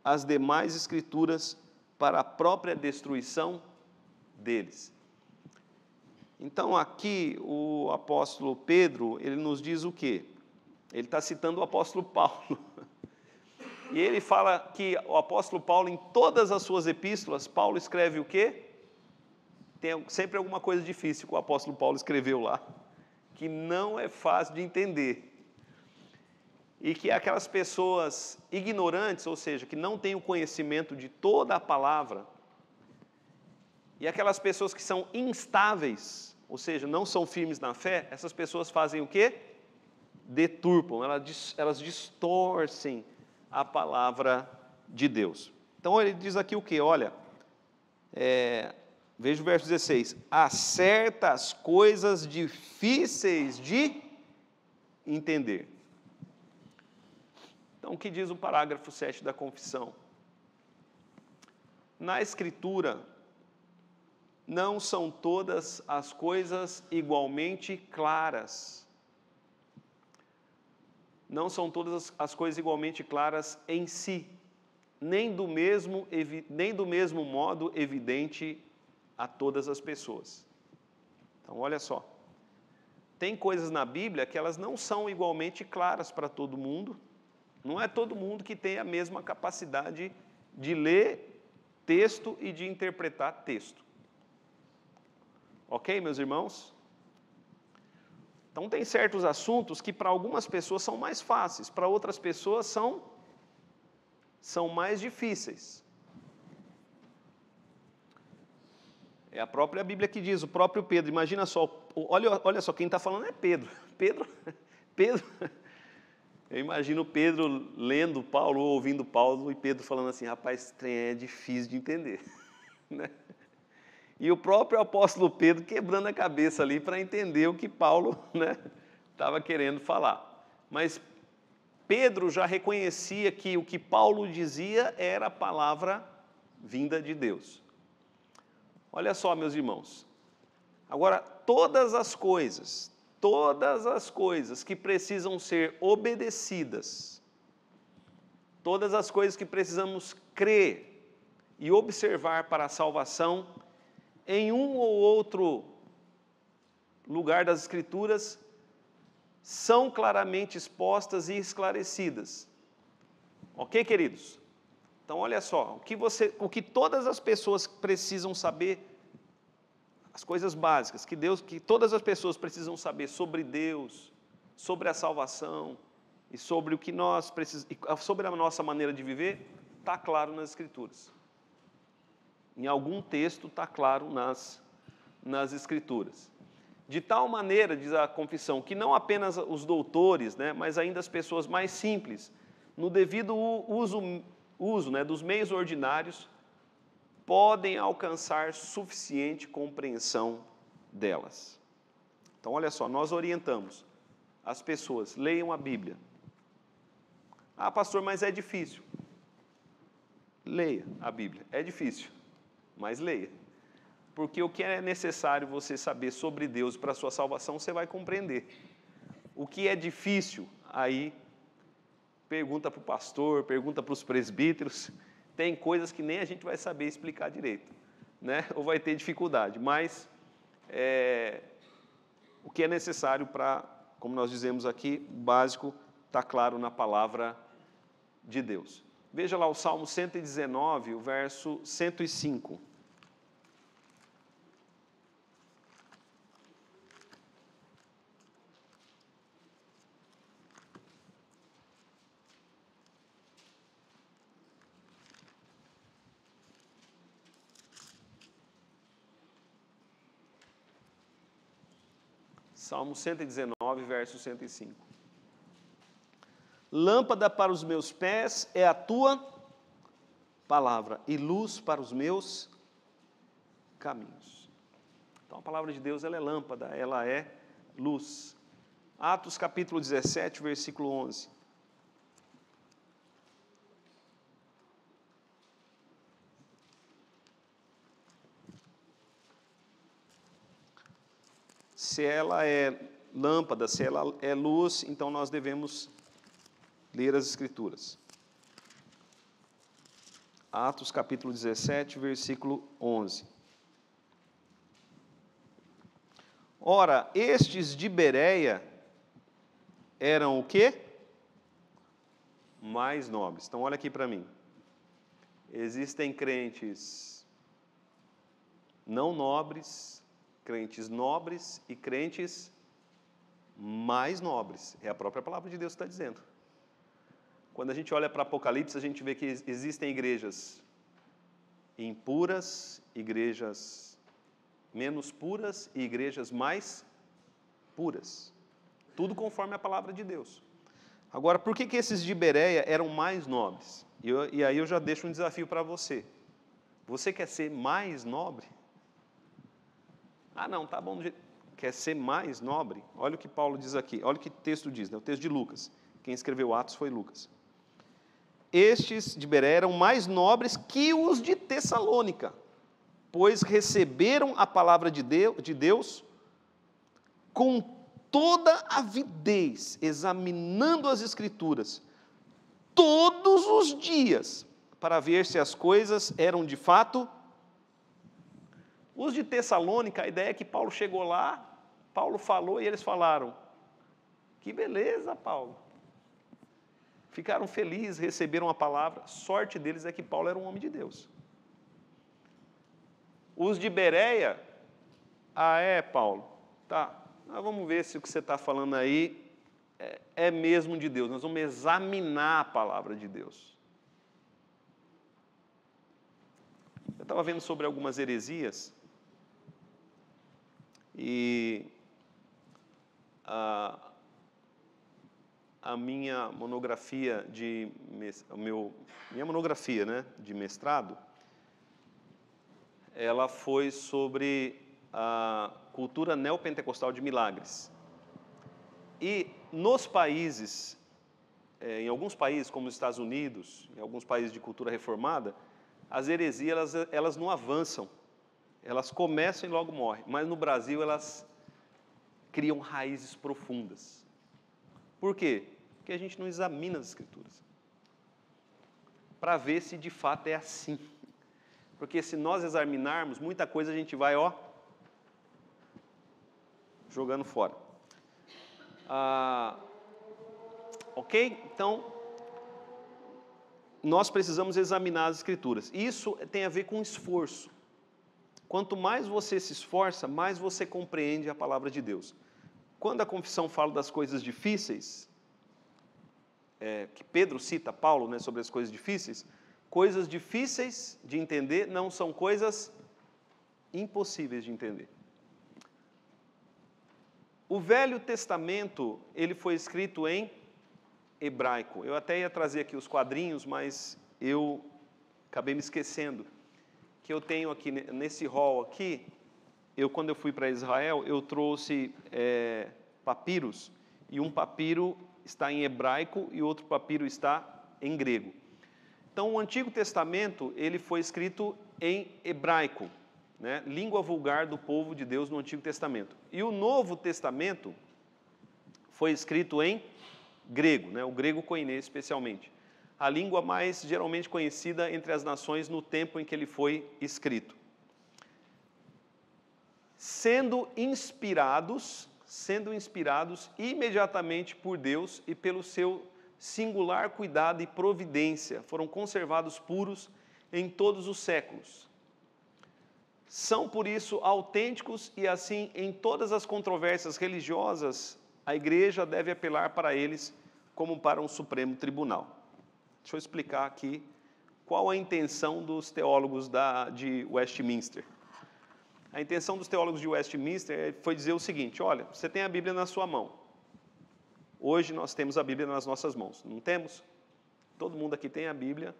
as demais escrituras para a própria destruição deles. Então, aqui, o apóstolo Pedro, ele nos diz o quê? Ele está citando o apóstolo Paulo. E ele fala que o apóstolo Paulo, em todas as suas epístolas, Paulo escreve o quê? Tem sempre alguma coisa difícil que o apóstolo Paulo escreveu lá, que não é fácil de entender. E que aquelas pessoas ignorantes, ou seja, que não têm o conhecimento de toda a palavra, e aquelas pessoas que são instáveis, ou seja, não são firmes na fé, essas pessoas fazem o quê? Deturpam, elas distorcem a palavra de Deus. Então ele diz aqui o quê? Olha, veja o verso 16. Há certas coisas difíceis de entender. Então o que diz o parágrafo 7 da confissão? Na Escritura, não são todas as coisas igualmente claras. Não são todas as coisas igualmente claras em si, nem do mesmo modo evidente a todas as pessoas. Então, olha só, tem coisas na Bíblia que elas não são igualmente claras para todo mundo, não é todo mundo que tem a mesma capacidade de ler texto e de interpretar texto. Ok, meus irmãos? Então, tem certos assuntos que para algumas pessoas são mais fáceis, para outras pessoas são mais difíceis. É a própria Bíblia que diz, o próprio Pedro, imagina só, olha só, quem está falando é Pedro. Pedro, eu imagino Pedro lendo Paulo, ou ouvindo Paulo, e Pedro falando assim, rapaz, esse trem é difícil de entender. Né? E o próprio apóstolo Pedro quebrando a cabeça ali para entender o que Paulo estava querendo falar. Mas Pedro já reconhecia que o que Paulo dizia era a palavra vinda de Deus. Olha só, meus irmãos. Agora, todas as coisas que precisam ser obedecidas todas as coisas que precisamos crer e observar para a salvação, em um ou outro lugar das Escrituras, são claramente expostas e esclarecidas. Ok, queridos? Então, olha só, o que todas as pessoas precisam saber, as coisas básicas, que todas as pessoas precisam saber sobre Deus, sobre a salvação e sobre o que nós precisamos, sobre a nossa maneira de viver, está claro nas Escrituras. Em algum texto está claro nas Escrituras. De tal maneira, diz a confissão, que não apenas os doutores, né, mas ainda as pessoas mais simples, no devido uso né, dos meios ordinários, podem alcançar suficiente compreensão delas. Então, olha só, nós orientamos as pessoas, leiam a Bíblia. Ah, pastor, mas é difícil. Leia a Bíblia. É difícil, mas leia. Porque o que é necessário você saber sobre Deus para a sua salvação, você vai compreender. O que é difícil, aí, pergunta para o pastor, pergunta para os presbíteros. Tem coisas que nem a gente vai saber explicar direito, né? Ou vai ter dificuldade. Mas o que é necessário para, como nós dizemos aqui, o básico está claro na palavra de Deus. Veja lá o Salmo 119, o verso 105. Salmo 119, verso 105. Lâmpada para os meus pés é a tua palavra e luz para os meus caminhos. Então a palavra de Deus, ela é lâmpada, ela é luz. Atos capítulo 17, versículo 11. Se ela é lâmpada, se ela é luz, então nós devemos ler as Escrituras. Atos capítulo 17, versículo 11. Ora, estes de Bereia eram o quê? Mais nobres. Então, olha aqui para mim. Existem crentes não nobres, crentes nobres e crentes mais nobres. É a própria palavra de Deus que está dizendo. Quando a gente olha para Apocalipse, a gente vê que existem igrejas impuras, igrejas menos puras e igrejas mais puras. Tudo conforme a palavra de Deus. Agora, por que esses de Bereia eram mais nobres? E aí eu já deixo um desafio para você. Você quer ser mais nobre? Ah, não, tá bom. Quer ser mais nobre? Olha o que Paulo diz aqui. Olha o que o texto diz, né? O texto de Lucas. Quem escreveu Atos foi Lucas. Estes de Bereia eram mais nobres que os de Tessalônica, pois receberam a palavra de Deus com toda avidez, examinando as Escrituras, todos os dias, para ver se as coisas eram de fato. Os de Tessalônica, a ideia é que Paulo chegou lá, Paulo falou e eles falaram: que beleza, Paulo. Ficaram felizes, receberam a palavra. Sorte deles é que Paulo era um homem de Deus. Os de Bereia, Paulo, tá, nós vamos ver se o que você está falando aí é mesmo de Deus. Nós vamos examinar a palavra de Deus. Eu estava vendo sobre algumas heresias e a minha monografia minha monografia, né, de mestrado, ela foi sobre a cultura neopentecostal de milagres. E nos países, em alguns países como os Estados Unidos, em alguns países de cultura reformada, as heresias elas não avançam, elas começam e logo morrem. Mas no Brasil elas criam raízes profundas. Por quê? Porque a gente não examina as Escrituras. para ver se de fato é assim. Porque se nós examinarmos, muita coisa a gente vai, jogando fora. Ok? Então, nós precisamos examinar as Escrituras. Isso tem a ver com esforço. Quanto mais você se esforça, mais você compreende a palavra de Deus. Quando a confissão fala das coisas difíceis, que Pedro cita Paulo, né, sobre as coisas difíceis de entender não são coisas impossíveis de entender. O Velho Testamento, ele foi escrito em hebraico. Eu até ia trazer aqui os quadrinhos, mas eu acabei me esquecendo que eu tenho aqui, nesse hall aqui, quando eu fui para Israel, eu trouxe papiros, e um papiro está em hebraico e outro papiro está em grego. Então, o Antigo Testamento, ele foi escrito em hebraico, né? Língua vulgar do povo de Deus no Antigo Testamento. E o Novo Testamento foi escrito em grego, né? O grego koiné especialmente. A língua mais geralmente conhecida entre as nações no tempo em que ele foi escrito. Sendo inspirados imediatamente por Deus e pelo seu singular cuidado e providência, foram conservados puros em todos os séculos. São, por isso, autênticos e, assim, em todas as controvérsias religiosas, a igreja deve apelar para eles como para um supremo tribunal. Deixa eu explicar aqui qual a intenção dos teólogos de Westminster. A intenção dos teólogos de Westminster foi dizer o seguinte: olha, você tem a Bíblia na sua mão. Hoje nós temos a Bíblia nas nossas mãos, não temos? Todo mundo aqui tem a Bíblia,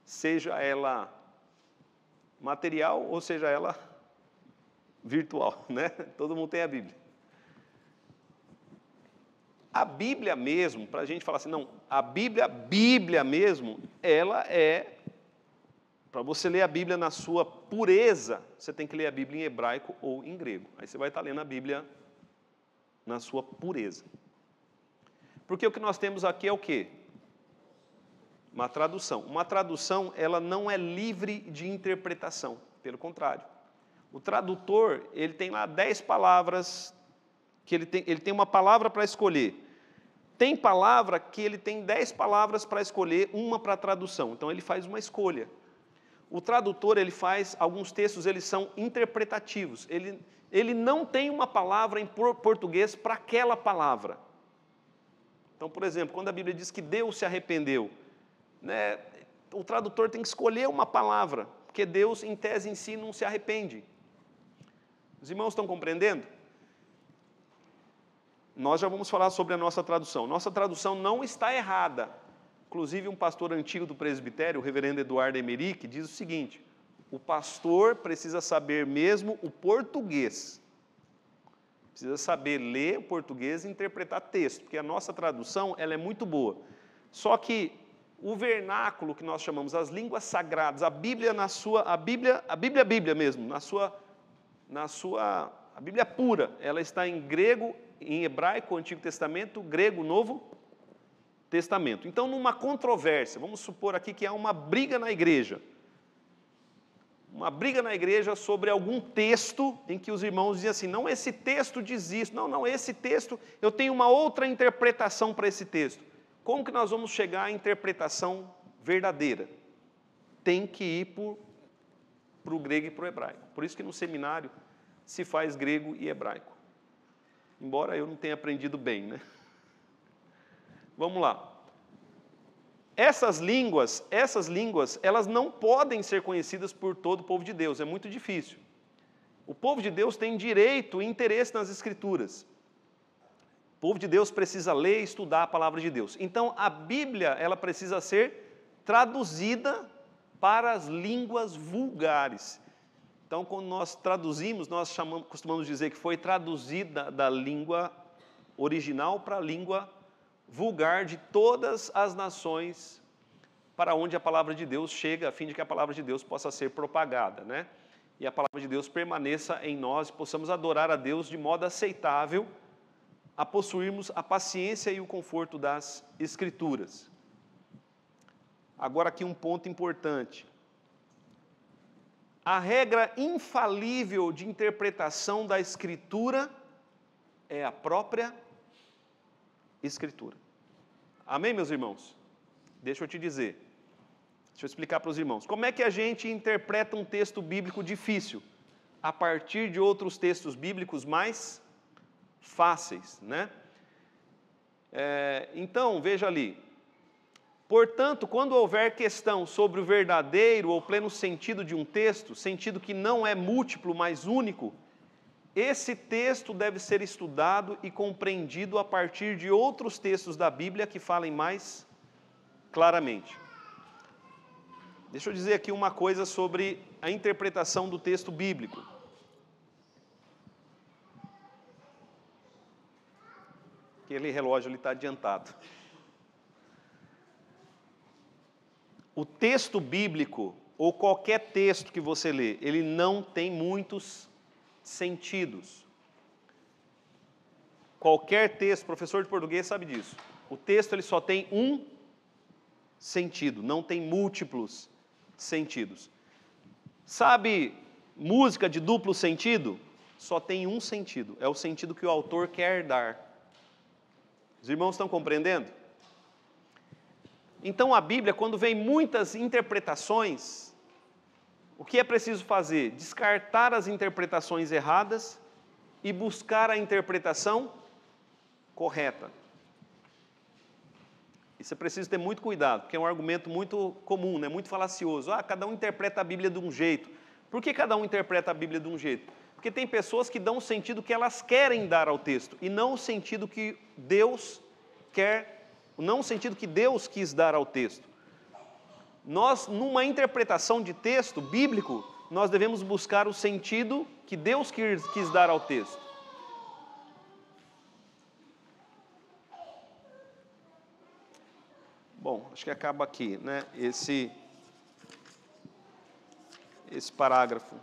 seja ela material ou seja ela virtual, né? Todo mundo tem a Bíblia. A Bíblia mesmo, para a gente falar assim, não, a Bíblia mesmo, ela é, para você ler a Bíblia na sua pureza, você tem que ler a Bíblia em hebraico ou em grego. Aí você vai estar lendo a Bíblia na sua pureza. Porque o que nós temos aqui é o quê? Uma tradução. Uma tradução, ela não é livre de interpretação, pelo contrário. O tradutor, ele tem lá 10 palavras, que ele tem uma palavra para escolher. Tem palavra que ele tem 10 palavras para escolher, uma para tradução. Então, ele faz uma escolha. O tradutor, ele faz, alguns textos, eles são interpretativos. Ele não tem uma palavra em português para aquela palavra. Então, por exemplo, quando a Bíblia diz que Deus se arrependeu, né, o tradutor tem que escolher uma palavra, porque Deus, em tese em si, não se arrepende. Os irmãos estão compreendendo? Nós já vamos falar sobre a nossa tradução. Nossa tradução não está errada. Inclusive, um pastor antigo do presbitério, o reverendo Eduardo Emerick, diz o seguinte: o pastor precisa saber mesmo o português. Precisa saber ler o português e interpretar texto, porque a nossa tradução ela é muito boa. Só que o vernáculo que nós chamamos, as línguas sagradas, a Bíblia mesmo, a Bíblia pura, ela está em grego, em hebraico, Antigo Testamento, grego, Novo Testamento. Então, numa controvérsia, vamos supor aqui que há uma briga na igreja. Uma briga na igreja sobre algum texto em que os irmãos dizem assim, não, esse texto diz isso, não, esse texto, eu tenho uma outra interpretação para esse texto. Como que nós vamos chegar à interpretação verdadeira? Tem que ir para o grego e para o hebraico. Por isso que no seminário se faz grego e hebraico. Embora eu não tenha aprendido bem, né? Vamos lá. Essas línguas, elas não podem ser conhecidas por todo o povo de Deus, é muito difícil. O povo de Deus tem direito e interesse nas Escrituras. O povo de Deus precisa ler e estudar a palavra de Deus. Então, a Bíblia, ela precisa ser traduzida para as línguas vulgares. Então, quando nós traduzimos, nós costumamos dizer que foi traduzida da língua original para a língua vulgar de todas as nações para onde a palavra de Deus chega, a fim de que a palavra de Deus possa ser propagada, né? E a palavra de Deus permaneça em nós, possamos adorar a Deus de modo aceitável, a possuirmos a paciência e o conforto das Escrituras. Agora aqui um ponto importante. A regra infalível de interpretação da Escritura é a própria Escritura. Amém, meus irmãos? Deixa eu te dizer. Deixa eu explicar para os irmãos. Como é que a gente interpreta um texto bíblico difícil? A partir de outros textos bíblicos mais fáceis, né? Então, veja ali. Portanto, quando houver questão sobre o verdadeiro ou pleno sentido de um texto, sentido que não é múltiplo, mas único, esse texto deve ser estudado e compreendido a partir de outros textos da Bíblia que falem mais claramente. Deixa eu dizer aqui uma coisa sobre a interpretação do texto bíblico. Aquele relógio ali está adiantado. O texto bíblico, ou qualquer texto que você lê, ele não tem muitos sentidos. Qualquer texto, professor de português sabe disso. O texto ele só tem um sentido, não tem múltiplos sentidos. Sabe música de duplo sentido? Só tem um sentido, é o sentido que o autor quer dar. Os irmãos estão compreendendo? Então a Bíblia, quando vem muitas interpretações, o que é preciso fazer? Descartar as interpretações erradas e buscar a interpretação correta. Isso é preciso ter muito cuidado, porque é um argumento muito comum, né? Muito falacioso. Cada um interpreta a Bíblia de um jeito. Por que cada um interpreta a Bíblia de um jeito? Porque tem pessoas que dão o sentido que elas querem dar ao texto, e não o sentido que Deus quer, não o sentido que Deus quis dar ao texto. Nós, numa interpretação de texto bíblico, nós devemos buscar o sentido que Deus quis dar ao texto. Bom, acho que acaba aqui, né, esse parágrafo.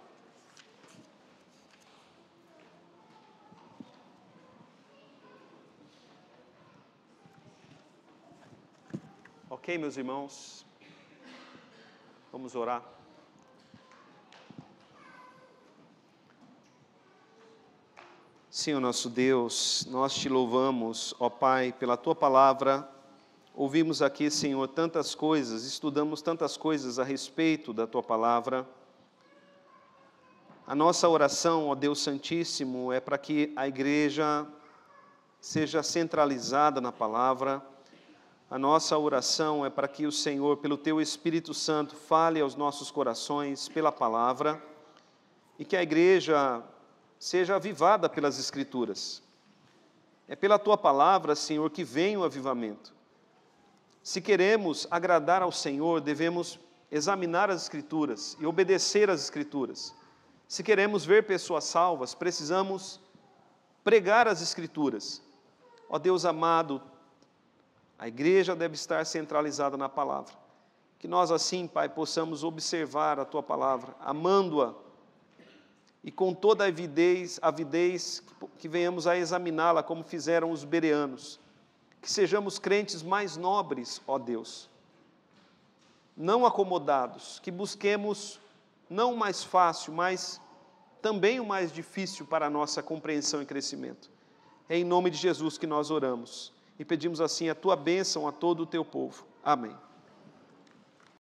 Ok, meus irmãos? Vamos orar. Senhor nosso Deus, nós te louvamos, ó Pai, pela Tua palavra. Ouvimos aqui, Senhor, tantas coisas, estudamos tantas coisas a respeito da Tua palavra. A nossa oração, ó Deus Santíssimo, é para que a igreja seja centralizada na palavra. A nossa oração é para que o Senhor, pelo Teu Espírito Santo, fale aos nossos corações pela palavra e que a igreja seja avivada pelas Escrituras. É pela Tua palavra, Senhor, que vem o avivamento. Se queremos agradar ao Senhor, devemos examinar as Escrituras e obedecer às Escrituras. Se queremos ver pessoas salvas, precisamos pregar as Escrituras. Ó Deus amado, a igreja deve estar centralizada na palavra. Que nós assim, Pai, possamos observar a Tua palavra, amando-a, e com toda a avidez que venhamos a examiná-la como fizeram os bereanos. Que sejamos crentes mais nobres, ó Deus, não acomodados, que busquemos não o mais fácil, mas também o mais difícil para a nossa compreensão e crescimento. É em nome de Jesus que nós oramos e pedimos assim a Tua bênção a todo o Teu povo. Amém.